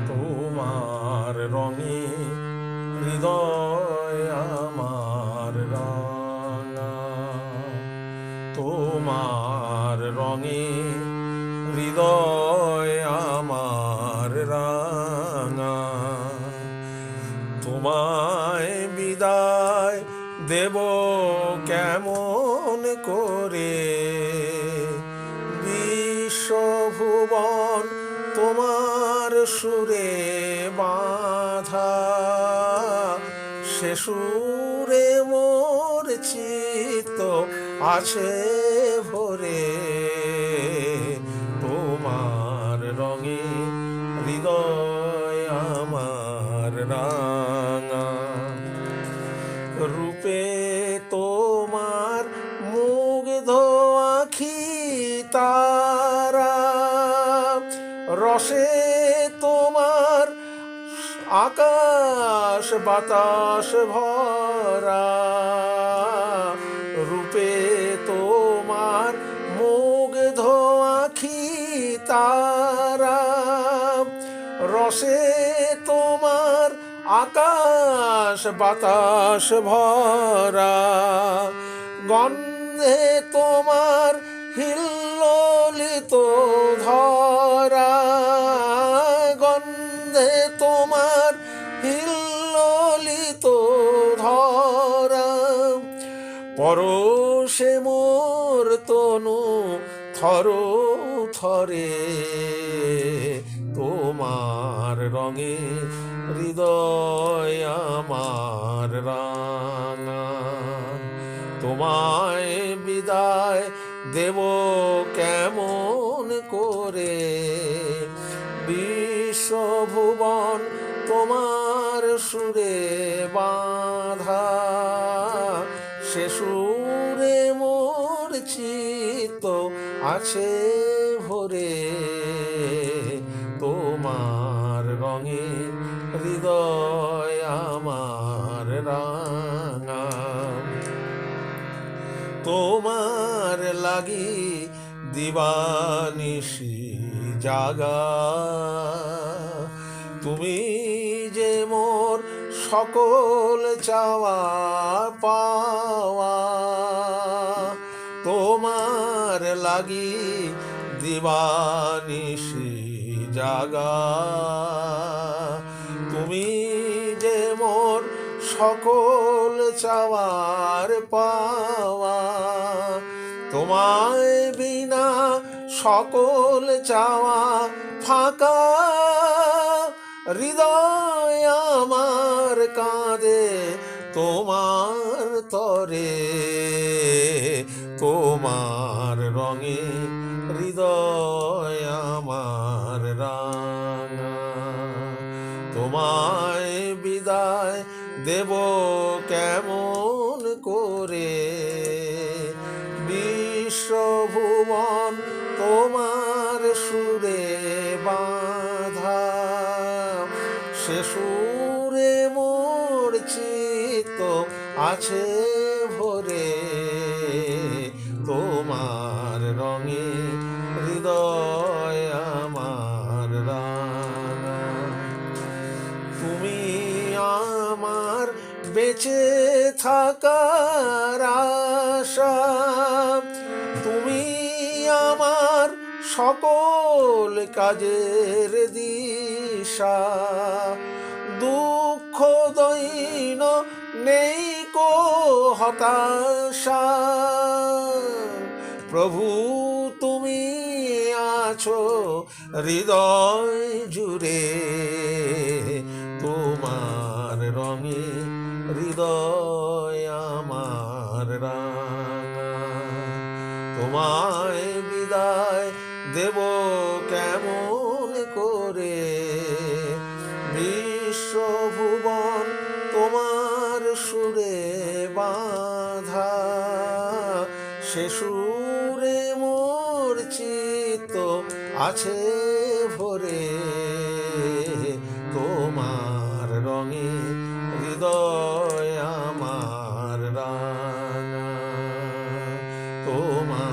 তোমার রঙে হৃদয় আমার রাঙা, তোমার রঙে হৃদয় আমার রাঙা। তোমায় বিদায় দেব কেমন করে, বিশ্বভুবন তোমার সুরে বাঁধা, সে সুরে মোর চিত্ত আছে ভরে। তোমার রঙে হৃদয় আমার রাঙা, রূপে তোমার মুগ্ধ আখি তারা, রসে তোমার আকাশ বাতাস ভরা। রূপে তোমার মুগ্ধ আখি তারা, রসে তোমার আকাশ বাতাস ভরা। গন্ধে তোমার হিল্লোলিত ধরা, গন্ধে তোমার হিল্লোলিত ধরা। পরশে মোর তনু থর থরে, তোমার রঙে হৃদয় আমার রাঙা। তোমায় বিদায় দেব কেমন করে, বিশ্বভুবন তোমার সুরে বাঁধা, সে সুরে মোর চিত্ত আছে ভরে। তোমার রঙে হৃদয় আমার রাঙা, তোমার লাগি দিবানিশি জাগা। তুমি যে মোর সকল চাওয়া পাওয়া, তোমার লাগি দিবানিশি জাগা। তুমি যে মোর সকল চাওয়ার পাওয়া, তোমায় বিনা সকল চাওয়া ফাঁকা। হৃদয় আমার কাঁদে তোমার তরে, তোমার রঙে হৃদয় আমার রাঙা। তোমায় বিদায় দেব কেমন করে, বিশ্বভুবন তোমার সুরে বাঁধা, সে সুরে মোর চিত্ত আছে ভরে। তোমার রঙে হৃদয় আমার রাঙা। তুমি আমার বেঁচে থাকার আশা, তুমি আমার সকল কাজের দিশা। দুঃখ দৈন নেই কো হতাশা, প্রভু তুমি আছো হৃদয় জুড়ে। তোমার রঙে হৃদয় আমার রাঙা। তোমায় বিদায় দেব কেমন করে, বিশ্বভুবন তোমার সুরে বাঁধা, সে সুরে মোর চিত্ত আছে ভরে। তোমার রঙে হৃদয় আমার তোমার